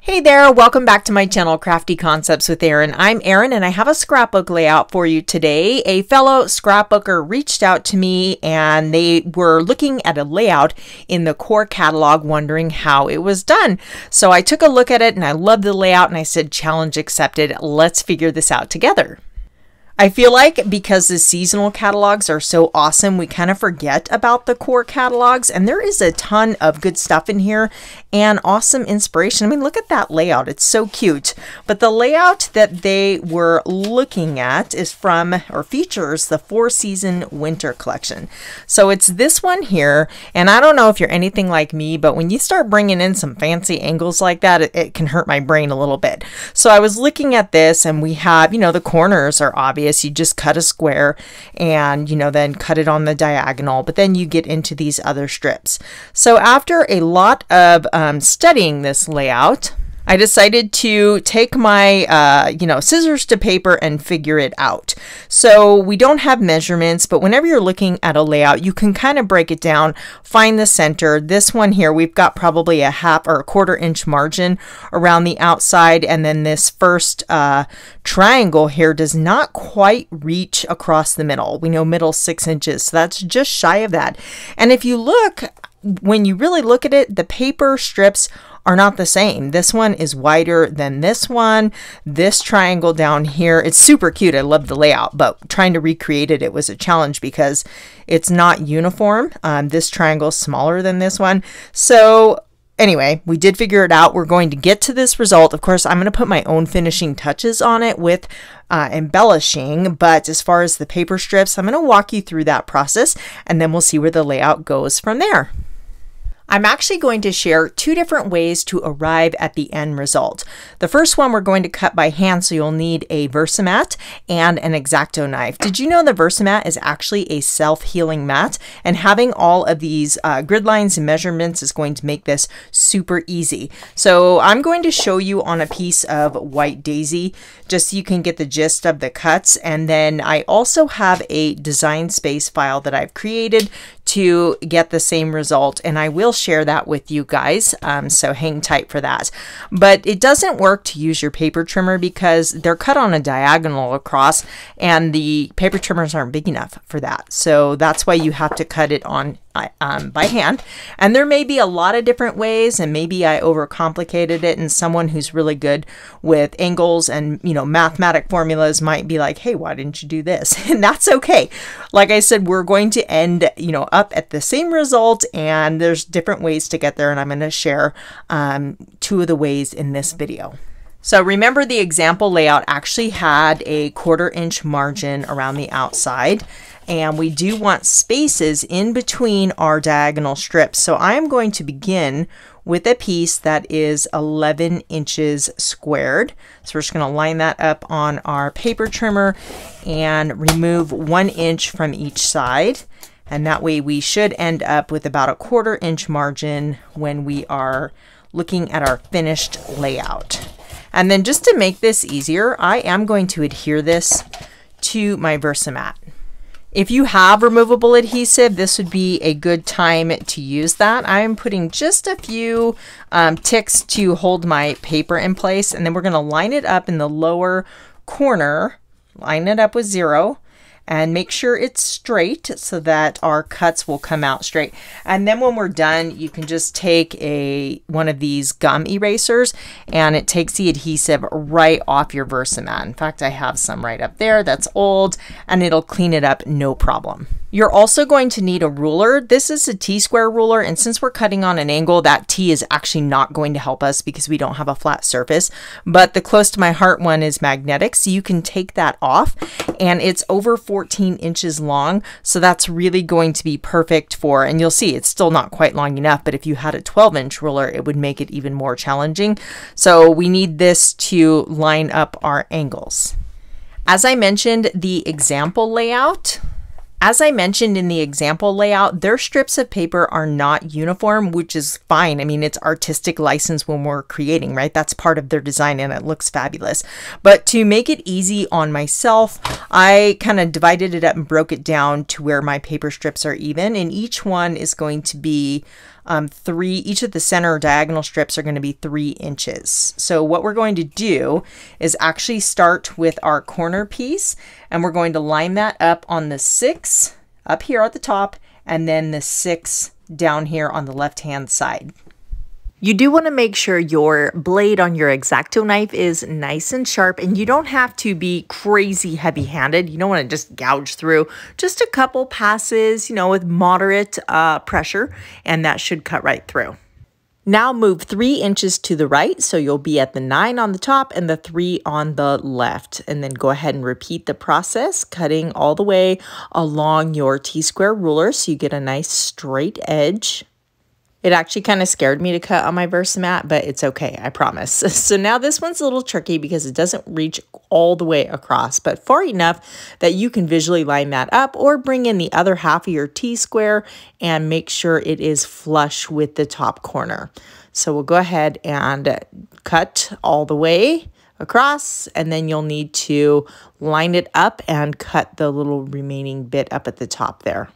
Hey there, welcome back to my channel, Crafty Concepts with Erin. I'm Erin and I have a scrapbook layout for you today. A fellow scrapbooker reached out to me and they were looking at a layout in the core catalog wondering how it was done. So I took a look at it and I loved the layout and I said, challenge accepted, let's figure this out together. I feel like because the seasonal catalogs are so awesome, we kind of forget about the core catalogs, and there is a ton of good stuff in here and awesome inspiration. I mean, look at that layout. It's so cute. But the layout that they were looking at is from, or features, the 4-season winter collection. So it's this one here, and I don't know if you're anything like me, but when you start bringing in some fancy angles like that, it can hurt my brain a little bit. So I was looking at this, and we have, the corners are obvious. You just cut a square and, then cut it on the diagonal, but then you get into these other strips. So after a lot of studying this layout, I decided to take my, scissors to paper and figure it out. So we don't have measurements, but whenever you're looking at a layout, you can kind of break it down, find the center. This one here, we've got probably a half or a quarter-inch margin around the outside. And then this first triangle here does not quite reach across the middle. We know middle 6 inches, so that's just shy of that. And if you look, when you really look at it, the paper strips are not the same. This one is wider than this one. This triangle down here, it's super cute. I love the layout, but trying to recreate it, it was a challenge because it's not uniform. This triangle is smaller than this one. So anyway, we did figure it out. We're going to get to this result. Of course, I'm going to put my own finishing touches on it with embellishing, but as far as the paper strips, I'm going to walk you through that process and then we'll see where the layout goes from there. I'm actually going to share 2 different ways to arrive at the end result. The first one we're going to cut by hand, so you'll need a Versamat and an X-Acto knife. Did you know the Versamat is actually a self-healing mat? And having all of these grid lines and measurements is going to make this super easy. So I'm going to show you on a piece of white daisy, just so you can get the gist of the cuts. And then I also have a design space file that I've created to get the same result, and I will share that with you guys, so hang tight for that. But it doesn't work to use your paper trimmer because they're cut on a diagonal across and the paper trimmers aren't big enough for that. So that's why you have to cut it on by hand. And there may be a lot of different ways, and maybe I overcomplicated it, and someone who's really good with angles and mathematic formulas might be like, hey, why didn't you do this? And that's okay. Like I said, we're going to end up at the same result, and there's different ways to get there, and I'm going to share 2 of the ways in this video. So remember, the example layout actually had a 1/4-inch margin around the outside, and we do want spaces in between our diagonal strips. So I am going to begin with a piece that is 11 inches squared. So we're just going to line that up on our paper trimmer and remove 1 inch from each side. And that way we should end up with about a 1/4-inch margin when we are looking at our finished layout. And then just to make this easier, I am going to adhere this to my Versamat. If you have removable adhesive, this would be a good time to use that. I'm putting just a few ticks to hold my paper in place, and then we're going to line it up in the lower corner, line it up with 0, and make sure it's straight so that our cuts will come out straight. And then when we're done, you can just take one of these gum erasers and it takes the adhesive right off your Versamat. In fact, I have some right up there that's old, and it'll clean it up no problem. You're also going to need a ruler. This is a T-square ruler, and since we're cutting on an angle, that T is actually not going to help us because we don't have a flat surface. But the close to my heart one is magnetic, so you can take that off, and it's over 14 inches long, so that's really going to be perfect for, and you'll see it's still not quite long enough, but if you had a 12-inch ruler, it would make it even more challenging. So we need this to line up our angles. As I mentioned, the example layout, As I mentioned in the example layout, their strips of paper are not uniform, which is fine. I mean, it's artistic license when we're creating, right? That's part of their design and it looks fabulous. But to make it easy on myself, I kind of divided it up and broke it down to where my paper strips are even, and each one is going to be each of the center diagonal strips are going to be 3 inches. So what we're going to do is actually start with our corner piece, and we're going to line that up on the 6 up here at the top, and then the 6 down here on the left hand side. You do want to make sure your blade on your X-Acto knife is nice and sharp, and you don't have to be crazy heavy-handed. You don't want to just gouge through. Just a couple passes, you know, with moderate pressure, and that should cut right through. Now move 3 inches to the right, so you'll be at the 9 on the top and the 3 on the left. And then go ahead and repeat the process, cutting all the way along your T-square ruler so you get a nice straight edge. It actually kind of scared me to cut on my Versamat, but it's okay, I promise. So now this one's a little tricky because it doesn't reach all the way across, but far enough that you can visually line that up, or bring in the other half of your T-square and make sure it is flush with the top corner. So we'll go ahead and cut all the way across, and then you'll need to line it up and cut the little remaining bit up at the top there.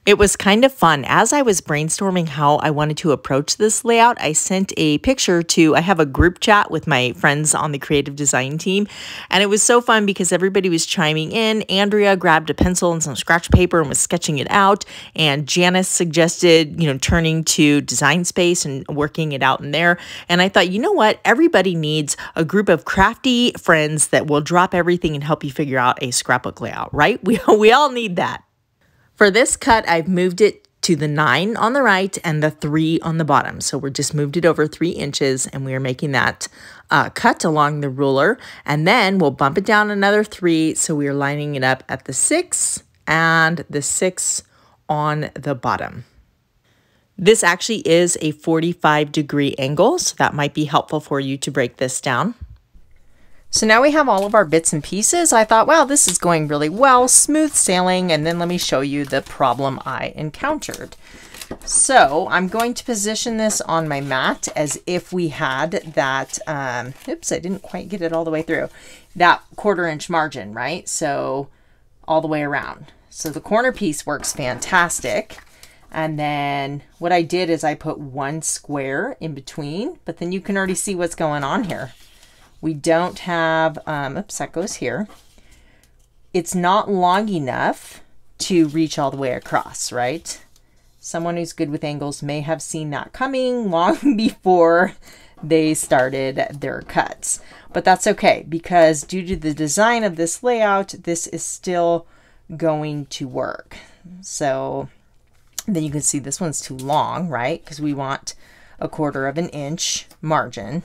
It was kind of fun. As I was brainstorming how I wanted to approach this layout, I sent a picture to, I have a group chat with my friends on the creative design team, and it was so fun because everybody was chiming in. Andrea grabbed a pencil and some scratch paper and was sketching it out, and Janice suggested, you know, turning to Design Space and working it out in there. And I thought, you know what? Everybody needs a group of crafty friends that will drop everything and help you figure out a scrapbook layout, right? We all need that. For this cut, I've moved it to the 9 on the right and the 3 on the bottom. So we're just moved it over 3 inches, and we are making that cut along the ruler. And then we'll bump it down another 3. So we are lining it up at the 6 and the 6 on the bottom. This actually is a 45-degree angle, so that might be helpful for you to break this down. So now we have all of our bits and pieces. I thought, wow, this is going really well, smooth sailing, and then let me show you the problem I encountered. So I'm going to position this on my mat as if we had that, oops, I didn't quite get it all the way through, that 1/4 inch margin, right? So all the way around. So the corner piece works fantastic. And then what I did is I put 1 square in between, but then you can already see what's going on here. We don't have, oops, that goes here. It's not long enough to reach all the way across, right? Someone who's good with angles may have seen that coming long before they started their cuts. But that's okay, because due to the design of this layout, this is still going to work. So then you can see this one's too long, right? Because we want a 1/4 inch margin.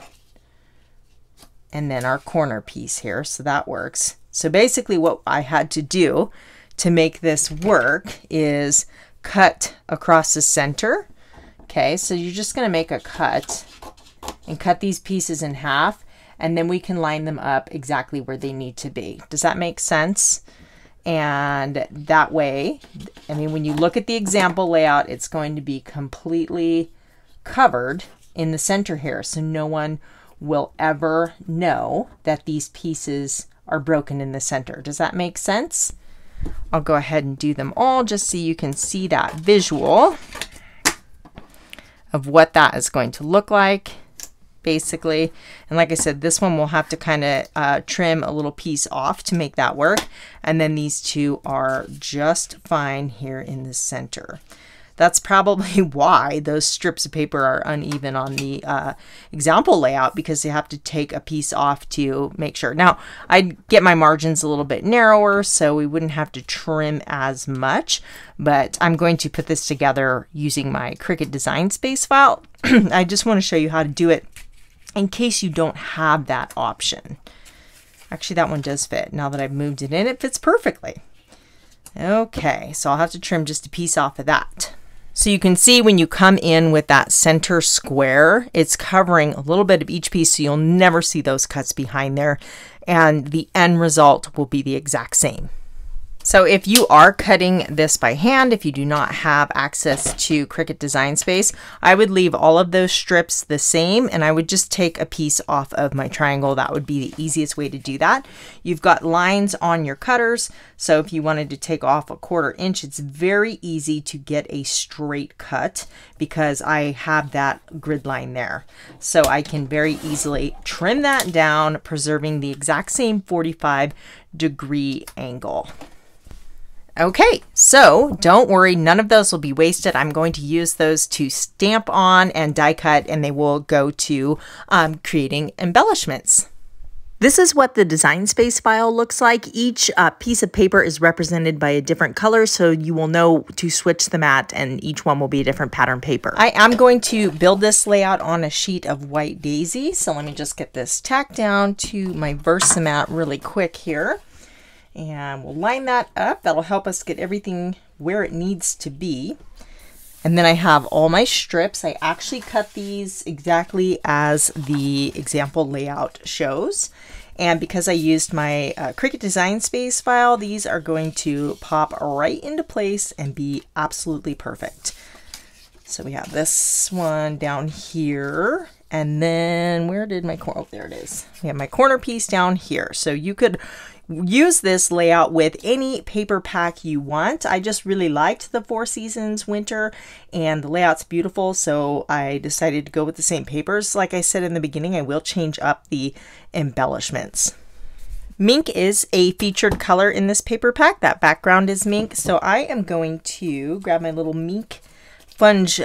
And then our corner piece here, so that works. So basically what I had to do to make this work is cut across the center. Okay, so you're just gonna make a cut and cut these pieces in half, and then we can line them up exactly where they need to be. Does that make sense? And that way, I mean, when you look at the example layout, it's going to be completely covered in the center here, so no one will ever know that these pieces are broken in the center. Does that make sense? I'll go ahead and do them all just so you can see that visual of what that is going to look like, basically. And like I said, this one will have to kind of trim a little piece off to make that work. And then these two are just fine here in the center. That's probably why those strips of paper are uneven on the example layout, because you have to take a piece off to make sure. Now, I'd get my margins a little bit narrower so we wouldn't have to trim as much, but I'm going to put this together using my Cricut Design Space file. I just want to show you how to do it in case you don't have that option. Actually, that one does fit. Now that I've moved it in, it fits perfectly. Okay, so I'll have to trim just a piece off of that. So you can see when you come in with that center square, it's covering a little bit of each piece, so you'll never see those cuts behind there, and the end result will be the exact same. So if you are cutting this by hand, if you do not have access to Cricut Design Space, I would leave all of those strips the same, and I would just take a piece off of my triangle. That would be the easiest way to do that. You've got lines on your cutters, so if you wanted to take off a 1/4 inch, it's very easy to get a straight cut because I have that grid line there. So I can very easily trim that down, preserving the exact same 45-degree angle. Okay, so don't worry, none of those will be wasted. I'm going to use those to stamp on and die cut, and they will go to creating embellishments. This is what the Design Space file looks like. Each piece of paper is represented by a different color, so you will know to switch them at, and each one will be a different pattern paper. I am going to build this layout on a sheet of white daisy, so let me just get this tacked down to my Versamat really quick here. And we'll line that up. That'll help us get everything where it needs to be. And then I have all my strips. I actually cut these exactly as the example layout shows. And because I used my Cricut Design Space file, these are going to pop right into place and be absolutely perfect. So we have this one down here. And then where did my corner? Oh, there it is. We have my corner piece down here. So you could use this layout with any paper pack you want. I just really liked the 4 Seasons winter, and the layout's beautiful, so I decided to go with the same papers. Like I said in the beginning, I will change up the embellishments. Mink is a featured color in this paper pack. That background is mink, so I am going to grab my little Mink sponge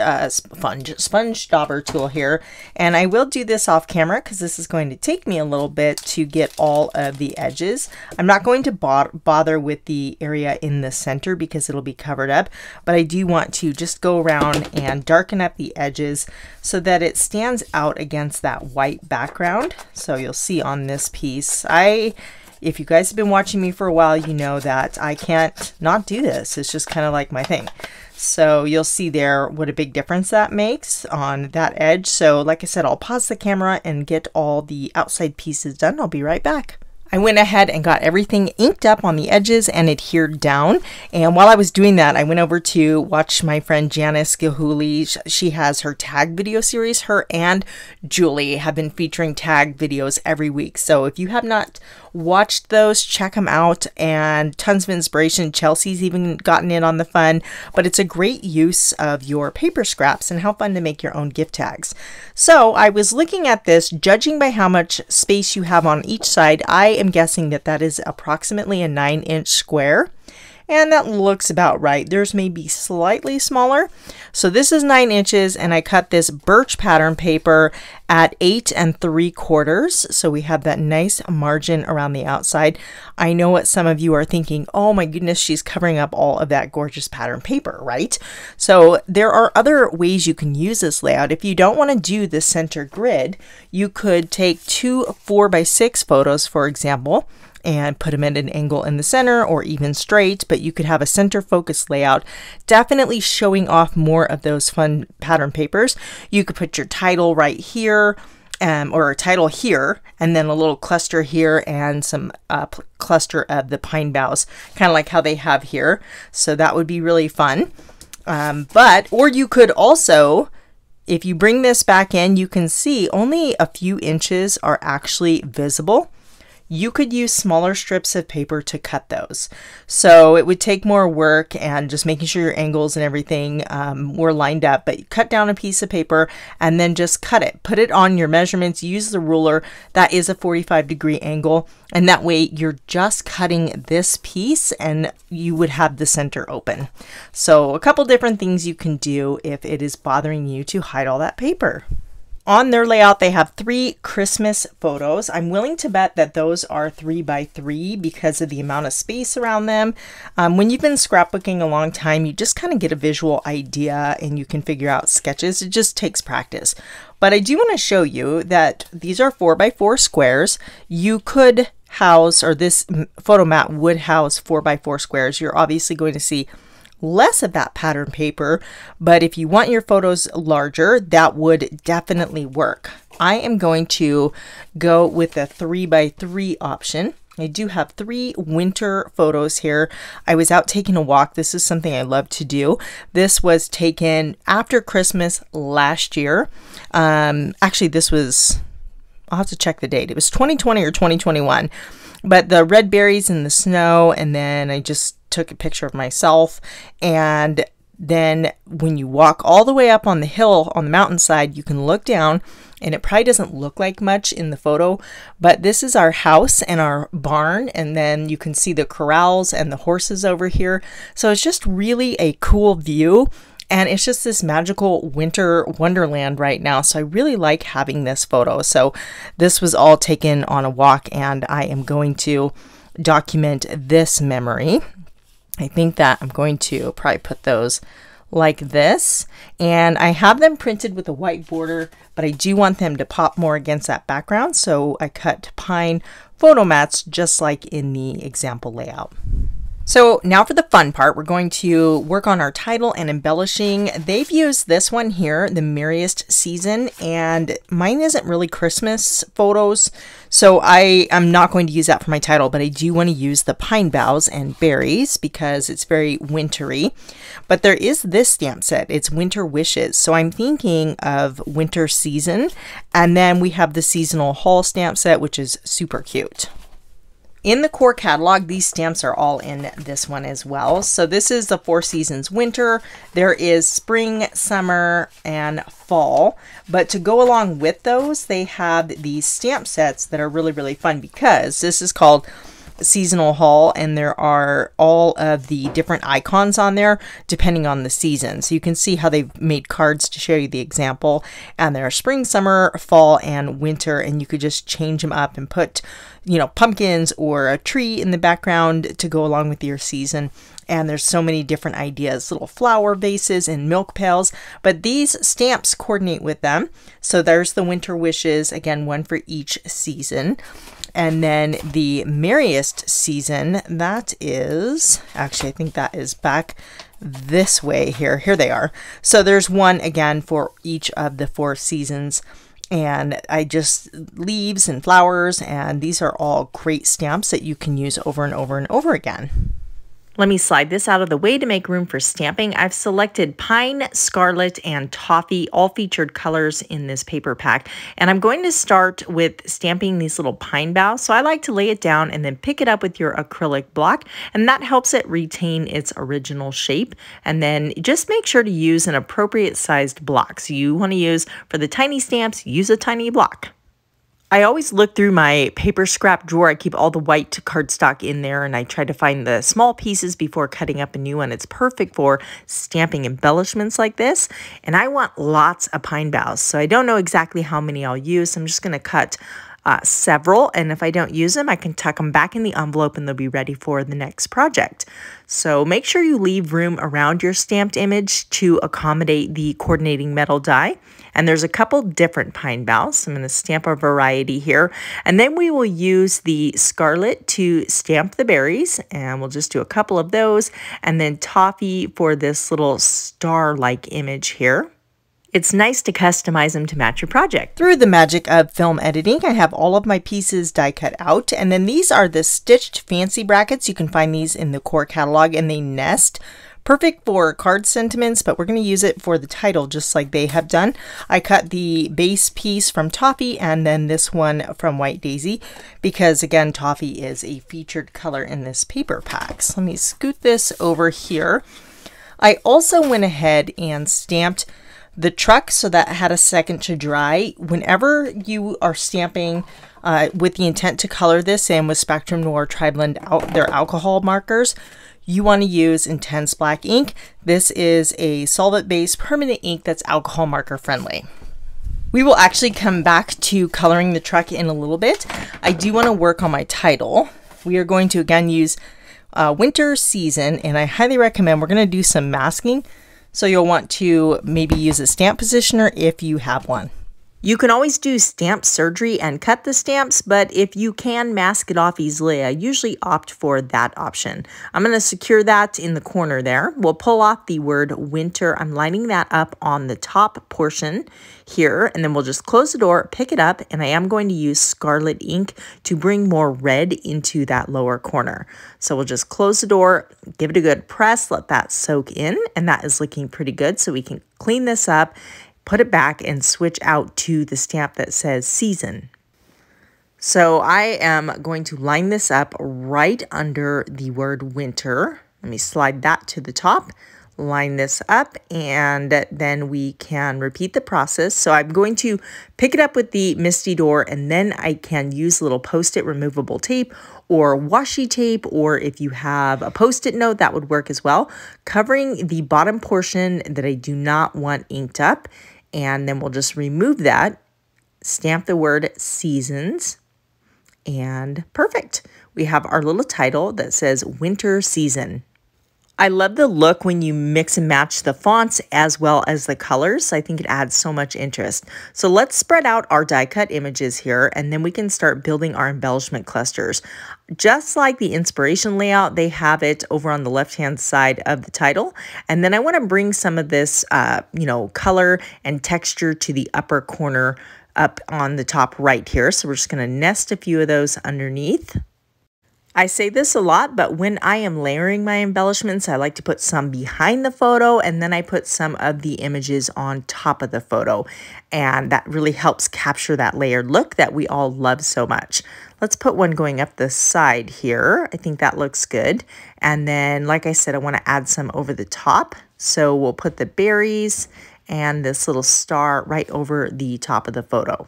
dauber tool here, and I will do this off camera because this is going to take me a little bit to get all of the edges. I'm not going to bother with the area in the center because it'll be covered up, but I do want to just go around and darken up the edges so that it stands out against that white background. So you'll see on this piece, if you guys have been watching me for a while, you know that I can't not do this. It's just kind of like my thing. So you'll see there what a big difference that makes on that edge. So like I said, I'll pause the camera and get all the outside pieces done. I'll be right back. I went ahead and got everything inked up on the edges and adhered down. And while I was doing that, I went over to watch my friend Janice Gihuli. She has her tag video series. Her and Julie have been featuring tag videos every week. So if you have not watched those, check them out, and tons of inspiration. Chelsea's even gotten in on the fun, but it's a great use of your paper scraps and how fun to make your own gift tags. So I was looking at this, judging by how much space you have on each side, I am guessing that that is approximately a 9-inch square. And that looks about right. Theirs may be slightly smaller. So this is 9 inches, and I cut this birch pattern paper at 8 3/4. So we have that nice margin around the outside. I know what some of you are thinking, oh my goodness, she's covering up all of that gorgeous pattern paper, right? So there are other ways you can use this layout. If you don't want to do the center grid, you could take 2 4x6 photos, for example, and put them at an angle in the center or even straight, but you could have a center focus layout, definitely showing off more of those fun pattern papers. You could put your title right here, or a title here, and then a little cluster here and some cluster of the pine boughs, kind of like how they have here. So that would be really fun. Or you could also, if you bring this back in, you can see only a few inches are actually visible. You could use smaller strips of paper to cut those. So it would take more work and just making sure your angles and everything were lined up, but you cut down a piece of paper and then just cut it. Put it on your measurements, use the ruler. That is a 45-degree angle. And that way you're just cutting this piece and you would have the center open. So a couple different things you can do if it is bothering you to hide all that paper. On their layout, they have 3 Christmas photos. I'm willing to bet that those are 3x3 because of the amount of space around them. When you've been scrapbooking a long time, you just kind of get a visual idea and you can figure out sketches. It just takes practice. But I do want to show you that these are 4x4 squares. You could house, or this photo mat would house 4x4 squares. You're obviously going to see less of that pattern paper, but if you want your photos larger, that would definitely work. I am going to go with the 3x3 option. I do have 3 winter photos here. I was out taking a walk. This is something I love to do. This was taken after Christmas last year. Actually, this was, I'll have to check the date. It was 2020 or 2021. But the red berries in the snow, and then I just took a picture of myself. And then when you walk all the way up on the hill on the mountainside, you can look down, and it probably doesn't look like much in the photo, but this is our house and our barn, and then you can see the corrals and the horses over here. So it's just really a cool view, and it's just this magical winter wonderland right now. So I really like having this photo. So this was all taken on a walk, and I am going to document this memory. I think that I'm going to probably put those like this, and I have them printed with a white border, but I do want them to pop more against that background, so I cut pine photo mats just like in the example layout. So now for the fun part, we're going to work on our title and embellishing. They've used this one here, the Merriest season, and mine isn't really Christmas photos, so I am not going to use that for my title, but I do want to use the pine boughs and berries because it's very wintry. But there is this stamp set, it's Winter Wishes, so I'm thinking of winter season, and then we have the seasonal haul stamp set, which is super cute. In the core catalog, these stamps are all in this one as well. So this is the 4 seasons winter. There is spring, summer, and fall. But to go along with those, they have these stamp sets that are really, really fun because this is called seasonal haul, and there are all of the different icons on there depending on the season. So you can see how they've made cards to show you the example, and there are spring, summer, fall, and winter, and you could just change them up and put, you know, pumpkins or a tree in the background to go along with your season. And there's so many different ideas, little flower vases and milk pails, but these stamps coordinate with them. So there's the Winter Wishes, again, one for each season. And then the Merriest season, that is, actually, I think that is back this way here. Here they are. So there's one, again, for each of the 4 seasons. And I just, leaves and flowers, and these are all great stamps that you can use over and over and over again. Let me slide this out of the way to make room for stamping. I've selected Pine, Scarlet, and Toffee, all featured colors in this paper pack. And I'm going to start with stamping these little pine boughs. So I like to lay it down and then pick it up with your acrylic block. And that helps it retain its original shape. And then just make sure to use an appropriate sized block. So you want to use, for the tiny stamps, use a tiny block. I always look through my paper scrap drawer. I keep all the white cardstock in there, and I try to find the small pieces before cutting up a new one. It's perfect for stamping embellishments like this. And I want lots of pine boughs, so I don't know exactly how many I'll use. I'm just going to cut several, and if I don't use them, I can tuck them back in the envelope and they'll be ready for the next project. So make sure you leave room around your stamped image to accommodate the coordinating metal die. And there's a couple different pine boughs. I'm going to stamp a variety here. And then we will use the Scarlet to stamp the berries. And we'll just do a couple of those. And then Toffee for this little star-like image here. It's nice to customize them to match your project. Through the magic of film editing, I have all of my pieces die cut out. And then these are the stitched fancy brackets. You can find these in the core catalog, and they nest. Perfect for card sentiments, but we're going to use it for the title just like they have done. I cut the base piece from Toffee and then this one from White Daisy because, again, Toffee is a featured color in this paper pack. So let me scoot this over here. I also went ahead and stamped the truck so that it had a second to dry. Whenever you are stamping with the intent to color this, and with Spectrum Noir TriBlend their alcohol markers, you want to use Intense Black ink. This is a solvent-based permanent ink that's alcohol marker friendly. We will actually come back to coloring the truck in a little bit. I do want to work on my title. We are going to again use winter season, and I highly recommend we're going to do some masking. So you'll want to maybe use a stamp positioner if you have one. You can always do stamp surgery and cut the stamps, but if you can mask it off easily, I usually opt for that option. I'm going to secure that in the corner there. We'll pull off the word winter. I'm lining that up on the top portion here, and then we'll just close the door, pick it up, and I am going to use Scarlet ink to bring more red into that lower corner. So we'll just close the door, give it a good press, let that soak in, and that is looking pretty good. So we can clean this up, put it back, and switch out to the stamp that says season. So I am going to line this up right under the word winter. Let me slide that to the top, line this up, and then we can repeat the process. So I'm going to pick it up with the Misty Door, and then I can use a little Post-it removable tape or washi tape, or if you have a Post-it note, that would work as well, covering the bottom portion that I do not want inked up. And then we'll just remove that, stamp the word seasons, and perfect. We have our little title that says winter season. I love the look when you mix and match the fonts as well as the colors. I think it adds so much interest. So let's spread out our die cut images here, and then we can start building our embellishment clusters. Just like the inspiration layout, they have it over on the left-hand side of the title. And then I want to bring some of this, color and texture to the upper corner up on the top right here. So we're just going to nest a few of those underneath. I say this a lot, but when I am layering my embellishments, I like to put some behind the photo, and then I put some of the images on top of the photo. And that really helps capture that layered look that we all love so much. Let's put one going up the side here. I think that looks good. And then, like I said, I want to add some over the top. So we'll put the berries and this little star right over the top of the photo.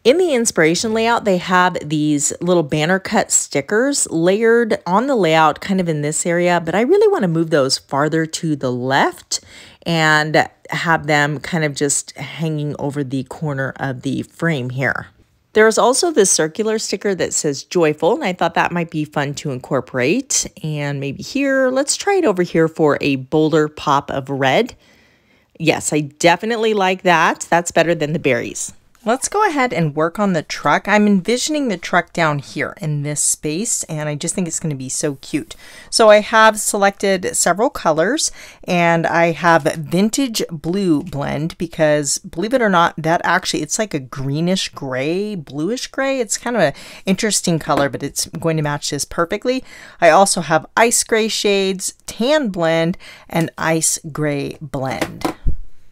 In the inspiration layout, they have these little banner cut stickers layered on the layout kind of in this area, but I really want to move those farther to the left and have them kind of just hanging over the corner of the frame here. There's also this circular sticker that says joyful, and I thought that might be fun to incorporate. And maybe here, let's try it over here for a bolder pop of red. Yes, I definitely like that. That's better than the berries. Let's go ahead and work on the truck. I'm envisioning the truck down here in this space, and I just think it's going to be so cute. So I have selected several colors, and I have Vintage Blue Blend because, believe it or not, that actually, it's like a greenish gray, bluish gray. It's kind of an interesting color, but it's going to match this perfectly. I also have Ice Gray shades, Tan Blend, and Ice Gray Blend.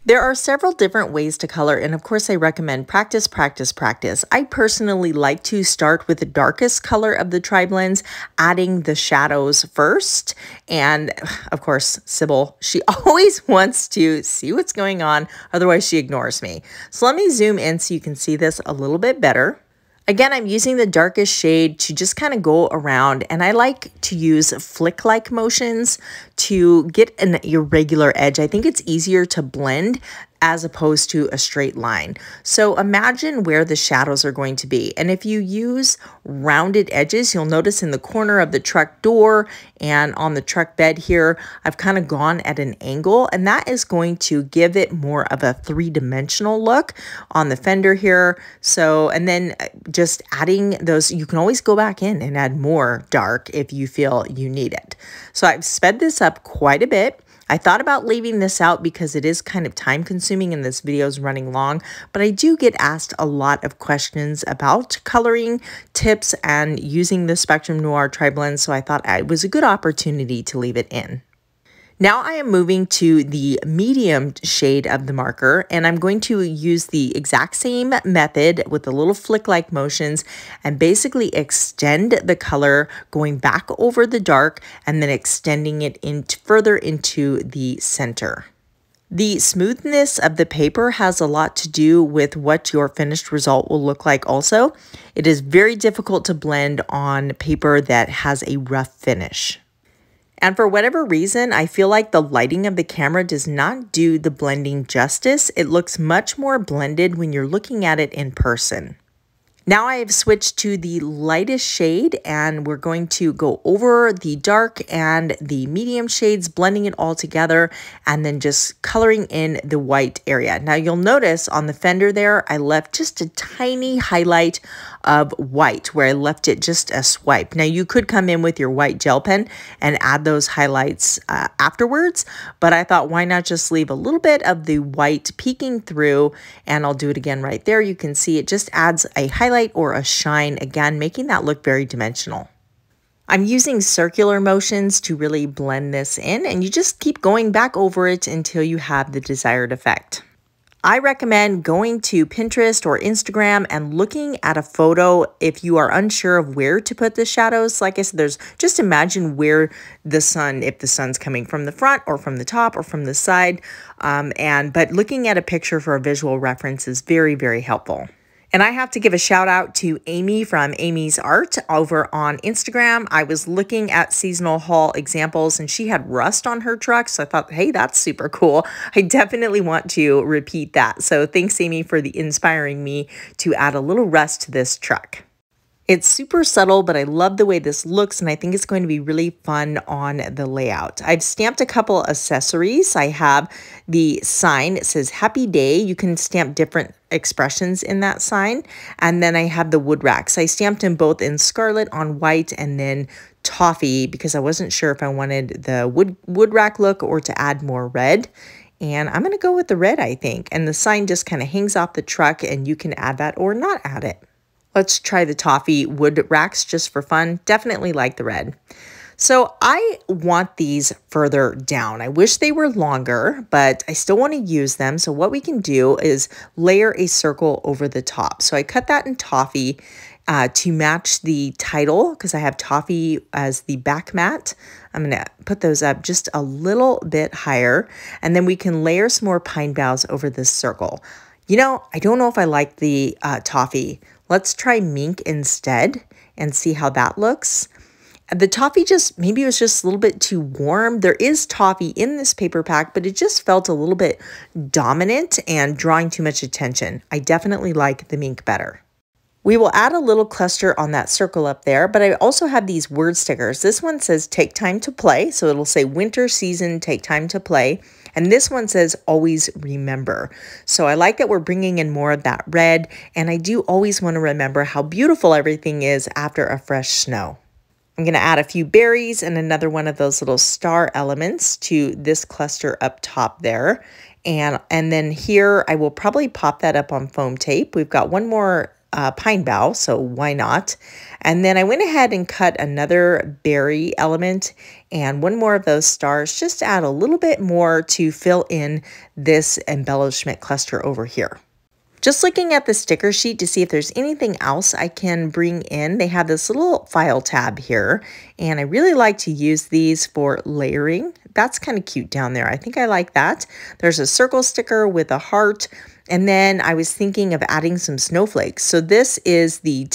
There are several different ways to color, and of course I recommend practice, practice, practice. I personally like to start with the darkest color of the TriBlends, adding the shadows first. And of course, Sybil, she always wants to see what's going on, otherwise she ignores me. So let me zoom in so you can see this a little bit better. Again, I'm using the darkest shade to just kind of go around, and I like to use flick-like motions to get an irregular edge. I think it's easier to blend as opposed to a straight line. So imagine where the shadows are going to be. And if you use rounded edges, you'll notice in the corner of the truck door and on the truck bed here, I've kind of gone at an angle, and that is going to give it more of a three-dimensional look on the fender here. So, and then just adding those, you can always go back in and add more dark if you feel you need it. So I've sped this up quite a bit. I thought about leaving this out because it is kind of time consuming and this video is running long, but I do get asked a lot of questions about coloring tips and using the Spectrum Noir TriBlend, so I thought it was a good opportunity to leave it in. Now I am moving to the medium shade of the marker, and I'm going to use the exact same method with the little flick-like motions and basically extend the color going back over the dark and then extending it further into the center. The smoothness of the paper has a lot to do with what your finished result will look like also. It is very difficult to blend on paper that has a rough finish. And for whatever reason, I feel like the lighting of the camera does not do the blending justice. It looks much more blended when you're looking at it in person. Now I have switched to the lightest shade, and we're going to go over the dark and the medium shades, blending it all together, and then just coloring in the white area. Now you'll notice on the fender there, I left just a tiny highlight of white where I left it just a swipe. Now you could come in with your white gel pen and add those highlights afterwards, but I thought why not just leave a little bit of the white peeking through, and I'll do it again right there. You can see it just adds a highlight or a shine, again, making that look very dimensional. I'm using circular motions to really blend this in, and you just keep going back over it until you have the desired effect. I recommend going to Pinterest or Instagram and looking at a photo if you are unsure of where to put the shadows. Like I said, just imagine where the sun, if the sun's coming from the front or from the top or from the side. But looking at a picture for a visual reference is very, very helpful. And I have to give a shout out to Amy from Amy's Art over on Instagram. I was looking at seasonal haul examples and she had rust on her truck. So I thought, hey, that's super cool. I definitely want to repeat that. So thanks, Amy, for inspiring me to add a little rust to this truck. It's super subtle, but I love the way this looks, and I think it's going to be really fun on the layout. I've stamped a couple accessories. I have the sign. It says Happy Day. You can stamp different expressions in that sign. And then I have the wood racks. I stamped them both in Scarlet on white and then Toffee because I wasn't sure if I wanted the wood rack look or to add more red. And I'm going to go with the red, I think. And the sign just kind of hangs off the truck, and you can add that or not add it. Let's try the Toffee wood racks just for fun. Definitely like the red. So I want these further down. I wish they were longer, but I still want to use them. So what we can do is layer a circle over the top. So I cut that in Toffee to match the title because I have Toffee as the back mat. I'm going to put those up just a little bit higher, and then we can layer some more pine boughs over this circle. You know, I don't know if I like the Toffee. Let's try Mink instead and see how that looks. The Toffee maybe it was just a little bit too warm. There is Toffee in this paper pack, but it just felt a little bit dominant and drawing too much attention. I definitely like the Mink better. We will add a little cluster on that circle up there, but I also have these word stickers. This one says take time to play. So it'll say winter season, take time to play. And this one says always remember. So I like that we're bringing in more of that red. And I do always want to remember how beautiful everything is after a fresh snow. I'm going to add a few berries and another one of those little star elements to this cluster up top there. And then here I will probably pop that up on foam tape. We've got one more pine bough, so why not? And then I went ahead and cut another berry element and one more of those stars, just to add a little bit more to fill in this embellishment cluster over here. Just looking at the sticker sheet to see if there's anything else I can bring in. They have this little file tab here, and I really like to use these for layering. That's kind of cute down there. I think I like that. There's a circle sticker with a heart. And then I was thinking of adding some snowflakes. So this is the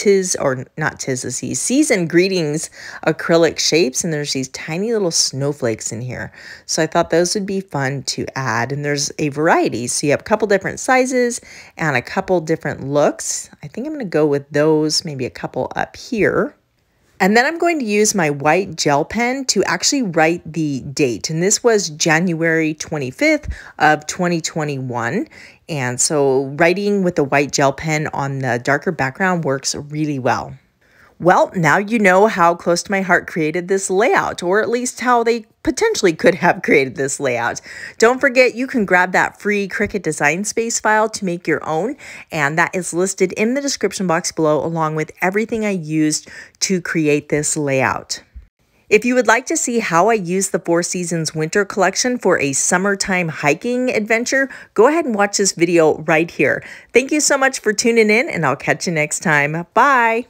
Season Greetings acrylic shapes. And there's these tiny little snowflakes in here. So I thought those would be fun to add. And there's a variety. So you have a couple different sizes and a couple different looks. I think I'm going to go with those, maybe a couple up here. And then I'm going to use my white gel pen to actually write the date. And this was January 25th of 2021. And so writing with the white gel pen on the darker background works really well. Well, now you know how Close to My Heart created this layout, or at least how they potentially could have created this layout. Don't forget, you can grab that free Cricut Design Space file to make your own, and that is listed in the description box below along with everything I used to create this layout. If you would like to see how I use the Four Seasons Winter Collection for a summertime hiking adventure, go ahead and watch this video right here. Thank you so much for tuning in, and I'll catch you next time. Bye!